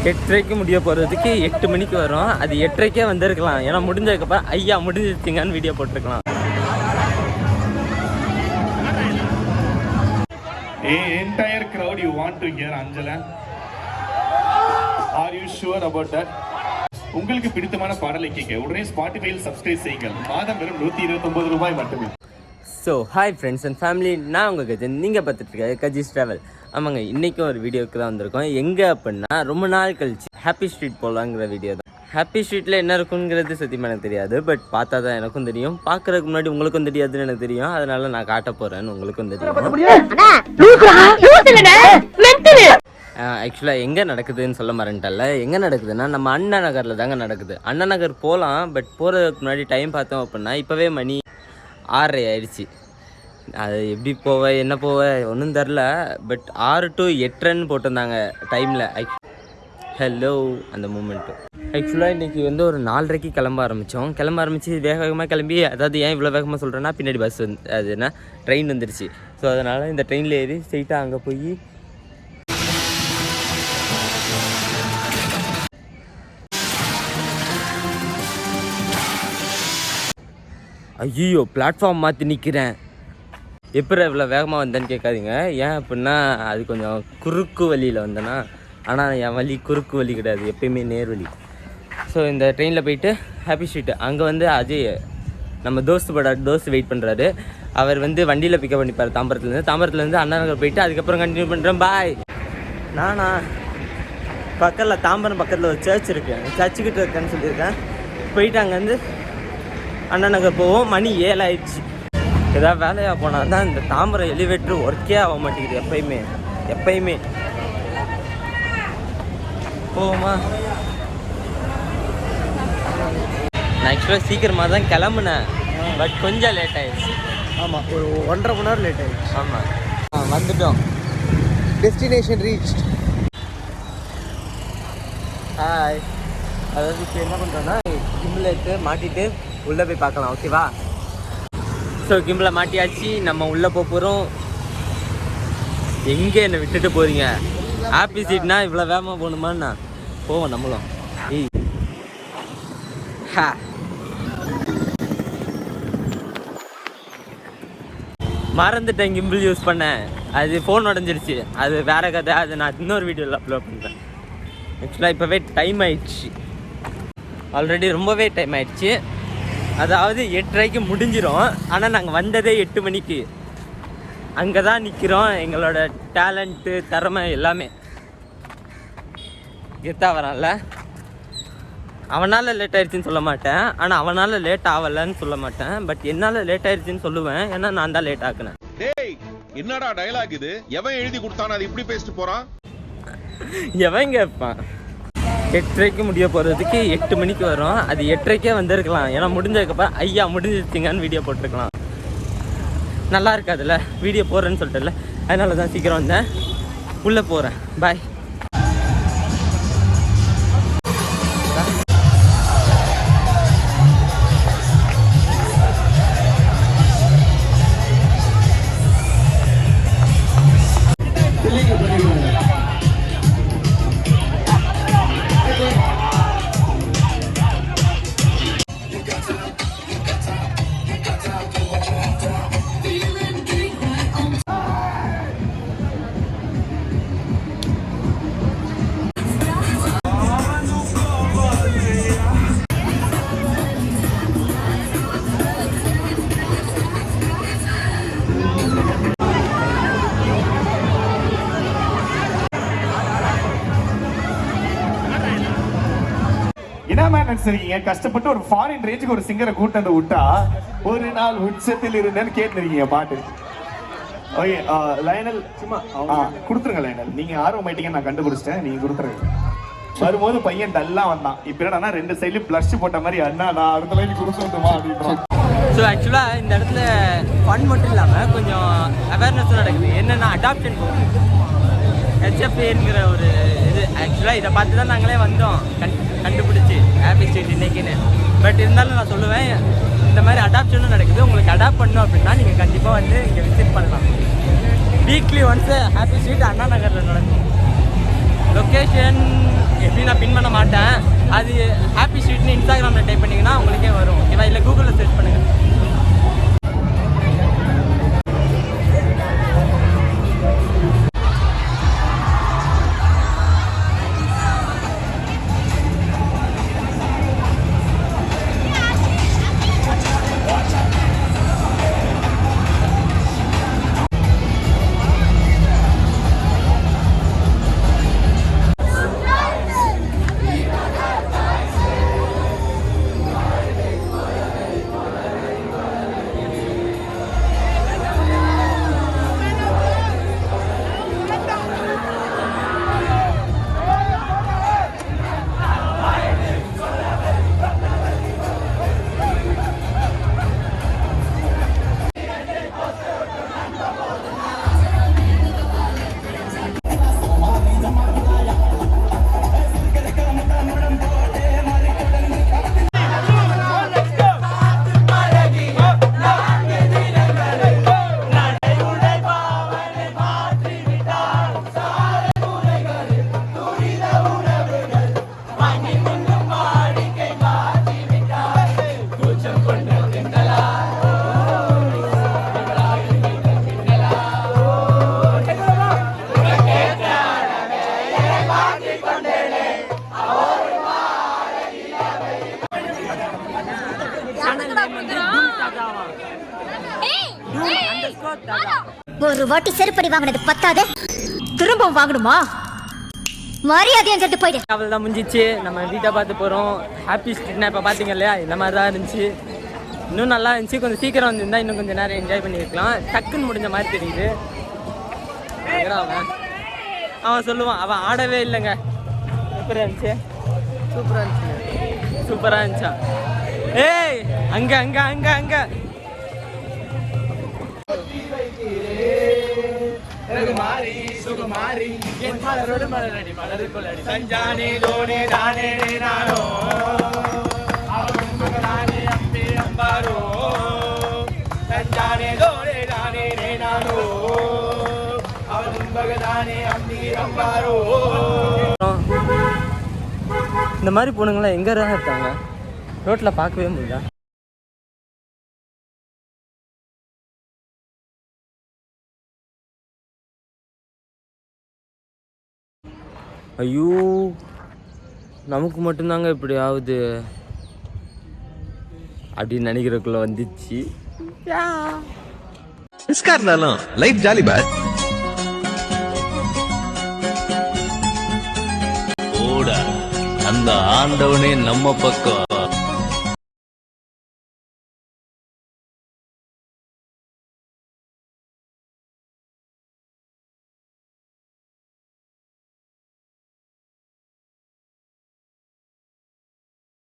8:30க்கு முடிய போகிறதுக்கு 8 மணிக்கு வரும். அது 8:30க்கே வந்திருக்கலாம். ஏன்னா முடிஞ்சதுக்கப்புறம் ஐயா முடிஞ்சிருச்சிங்கன்னு வீடியோ போட்டிருக்கலாம். Entire crowd you want to hear Anjala? Are you sure about that? உங்களுக்கு பிடித்தமான பாடலை கேட்க உடனே ஸ்பாட்டிஃபையில் சப்ஸ்கிரைப் செய்யுங்கள். மாதம் வெறும் 129 ரூபாய் மட்டுமே. So hi friends and family, நான் உங்கள் கஜன், நீங்கள் பார்த்துட்டு இருக்க கஜிஸ் ட்ராவல். ஆமாங்க, இன்றைக்கும் ஒரு வீடியோவுக்கு தான் வந்திருக்கோம். எங்கே அப்படின்னா ரொம்ப நாள் கழிச்சு ஹாப்பி ஸ்ட்ரீட் போகலாங்கிற வீடியோ தான். ஹாப்பி ஸ்ட்ரீட்டில் என்ன இருக்குங்கிறது சத்தியமாக எனக்கு தெரியாது. பட் பார்த்தா தான் எனக்கும் தெரியும். பார்க்குறதுக்கு முன்னாடி உங்களுக்கும் தெரியாதுன்னு எனக்கு தெரியும். அதனால நான் காட்ட போகிறேன்னு உங்களுக்கும் தெரியும். ஆக்சுவலாக எங்கே நடக்குதுன்னு சொல்ல மறந்துட்டல. எங்கே நடக்குதுன்னா நம்ம அண்ணா நகரில் தாங்க நடக்குது. அண்ணா நகர் போகலாம். பட் போகிறதுக்கு முன்னாடி டைம் பார்த்தோம் அப்படின்னா இப்போவே மணி 6:30 ஆயிடுச்சு. அது எப்படி போவேன் என்ன போவேன் ஒன்றும் தெரில. பட் 6 to 8 போட்டிருந்தாங்க டைமில். ஹலோ அந்த மூமெண்ட்டு. ஆக்சுவலாக இன்றைக்கி வந்து ஒரு 4:30க்கு கிளம்ப ஆரம்பித்து வேகமாக கிளம்பி, அதாவது ஏன் இவ்வளோ வேகமாக சொல்கிறேன்னா பின்னாடி பஸ் அது என்ன ட்ரெயின் வந்துடுச்சு. ஸோ அதனால் இந்த ட்ரெயினில் ஏறி ஸ்ட்ரெயிட்டாக அங்கே போய் ஐயோ பிளாட்ஃபார்ம் மாற்றி நிற்கிறேன். எப்படி இவ்வளோ வேகமாக வந்தேன்னு கேட்காதீங்க. ஏன் அப்படின்னா அது கொஞ்சம் குறுக்கு வழியில் வந்தேன்னா. ஆனால் என் வழி குறுக்கு வழி கிடையாது, எப்பயுமே நேர் வழி. ஸோ இந்த ட்ரெயினில் போயிட்டு ஹாப்பி ஸ்ட்ரீட்டு அங்கே வந்து அஜய் நம்ம தோஸ்து வெயிட் பண்ணுறாரு. அவர் வந்து வண்டியில் பிக்கப் பண்ணிப்பார் தாம்பரத்துலேருந்து அண்ணா நகர் போயிட்டு அதுக்கப்புறம் கண்டினியூ பண்ணுறேன். பாய். நானா பக்கத்தில் தாம்பரம் பக்கத்தில் ஒரு சர்ச் இருக்கேன், சர்ச்சுக்கிட்ட இருக்கேன்னு சொல்லியிருக்கேன். போயிட்டு அங்கேருந்து அண்ணா நகர் போவோம். மணி 7 ஆயிடுச்சு. ஏதாவது வேலையாக போனால் தான் இந்த தாம்பரம் எலிவேட்ரு ஒர்க்கே ஆக மாட்டேங்குது. எப்பயுமே போவோமா. நான் ஆக்சுவலாக சீக்கிரமாக தான் கிளம்புனேன். பட் கொஞ்சம் லேட் ஆயிடுச்சு. ஆமாம், ஒரு 1.5 மணி நேரம் லேட் ஆயிடுச்சு. ஆமாம், வந்துட்டோம். Destination reach. ஹாய். அதாவது இப்போ என்ன பண்ணுறோன்னா கிம்பில் எடுத்து மாட்டிட்டு உள்ளே போய் பார்க்கலாம். ஓகேவா? ஸோ கிம்பில் மாட்டியாச்சு. நம்ம உள்ளே போகிறோம். எங்கே என்னை விட்டுட்டு போகிறீங்க? ஹாப்பி சீட்னா இவ்வளோ வேகமாக போகணுமாண்ணா? போவோம் நம்மளும். ஹா மறந்துட்டேன் கிம்பிள் யூஸ் பண்ணேன். அது ஃபோன் உடஞ்சிருச்சு. அது வேறு கதை. அது நான் இன்னொரு வீடியோவில் அப்லோட் பண்ணுறேன். ஆக்சுவலாக இப்போவே டைம் ஆயிடுச்சு. ஆல்ரெடி ரொம்பவே டைம் ஆயிடுச்சு. அதாவது 8:30க்கு முடிஞ்சிடும். ஆனால் நாங்கள் வந்ததே 8 மணிக்கு. அங்கே தான் நிற்கிறோம். எங்களோட டேலண்ட்டு திறமை எல்லாமே கெத்தா வரான்ல. அவனால் லேட் ஆயிடுச்சுன்னு சொல்ல மாட்டேன், ஆனால் அவனால் லேட் ஆகலைன்னு சொல்ல மாட்டேன். பட் என்னால் லேட் ஆயிடுச்சுன்னு சொல்லுவேன், ஏன்னா நான் தான் லேட் ஆக்குனேன். டேய் என்னடா டயலாக் இது? எவன் எழுதி கொடுத்தானே அது இப்படி பேசிட்டு போறான்? எவன் கேட்பான்? 8:30க்கு முடிய போகிறதுக்கு 8 மணிக்கு வரும். அது 8:30க்கே வந்திருக்கலாம். ஏன்னா முடிஞ்சதுக்கப்புறம் ஐயா முடிஞ்சிருச்சிங்கன்னு வீடியோ போட்டிருக்கலாம். நல்லா இருக்காதுல்ல வீடியோ போடுறேன்னு சொல்லிட்டுல. அதனால தான் சீக்கிரம் வந்தேன். உள்ளே போகிறேன். பாய். நினைச்சிருக்கீங்க கஷ்டப்பட்டு ஒரு ஃபாரின் ரேஞ்சுக்கு ஒரு சிங்கரை கூட்டு வந்து விட்டா ஒரு நாள் உச்சத்தில் இருந்தேன்னு கேட்டுருக்கீங்க பாட்டு. ஓகே லயனல் சும்மா கொடுத்துருங்க. லயனல் நீங்க ஆர்வமாயிட்டீங்க, நான் கண்டுபிடிச்சிட்டேன். நீங்க கொடுத்துருங்க. வரும்போது பையன் டல்லா வந்தான். இப்போ என்னன்னா 2 சைட்லயும் பிளஷ் போட்ட மாதிரி அண்ணா நான் அடுத்த லைன் கொடுத்து வந்துமா அப்படின்றான். ஸோ ஆக்சுவலாக இந்த இடத்துல ஃபன் மட்டும் இல்லாமல் கொஞ்சம் அவேர்னஸும் நடக்குது. என்னென்னா அடாப்ஷன் HFAங்கிற ஒரு இது. ஆக்சுவலாக இதை பார்த்து தான் நாங்களே வந்தோம் கண்டுபிடிச்சி ஹாப்பி ஸ்ட்ரீட் இன்னைக்குன்னு. பட் இருந்தாலும் நான் சொல்லுவேன், இந்த மாதிரி அடாப்ஷனும் நடக்குது. உங்களுக்கு அடாப்ட் பண்ணணும் அப்படின்னா நீங்கள் கண்டிப்பாக வந்து இங்கே விசிட் பண்ணலாம். வீக்லி ஒன்ஸ் ஹாப்பி ஸ்ட்ரீட் அண்ணா நகரில் நடக்கும். லொக்கேஷன் எப்படி நான் பின் பண்ண மாட்டேன், அது ஹாப்பி ஸ்ட்ரீட்னு இன்ஸ்டாகிராமில் டைப் பண்ணிங்கன்னா உங்களுக்கே வரும், ஓகேவா? இல்லை கூகுளில் சர்ச் பண்ணுங்கள். ஒரு வாட்டி செருப்படி வாங்கினது பத்தாது, திரும்பவும் வாங்கணுமா? மரியாதையா இருந்து போயிடு. அவள் தான் முடிஞ்சிச்சு. நம்ம வீட்டை பார்த்து போகிறோம். ஹாப்பி ஸ்ட்ரீட்னா இப்போ பார்த்தீங்க இல்லையா, இந்த மாதிரி தான் இருந்துச்சு. இன்னும் நல்லா இருந்துச்சு. கொஞ்சம் சீக்கிரம் வந்துருந்தா இன்னும் கொஞ்சம் நேரம் என்ஜாய் பண்ணியிருக்கலாம். டக்குன்னு முடிஞ்ச மாதிரி தெரியுது. அவன் சொல்லுவான், அவன் ஆடவே இல்லைங்க. எப்படி இருந்துச்சு? சூப்பராக இருந்துச்சு. சூப்பராக இருந்துச்சா? ஏய் அங்கே அங்கே அங்கே அங்கே ரகுமாரி சுகுமாரி என் மலரோடு மலரடி மலரு கொள்ளடி சஞ்சானே தோனே தானே நானோ அவன் மகனானே அம்பே அம்பாரோ சஞ்சானே தோனே தானே நானோ அவன் மகனானே அம்பே அம்பாரோ. இந்த மாதிரி பொண்ணுங்களாம் எங்கே தான் இருக்காங்க? ரோட்டில் பார்க்கவே முடியல. ஐயோ, நமக்கு மட்டும்தாங்க இப்படி ஆகுது அப்படின்னு நினைக்கிறதுக்குள்ள வந்துச்சு. ரிஸ்கா இருந்தாலும் லைஃப் ஜாலி பாய். ஓட அந்த ஆண்டவனே நம்ம பக்கம்.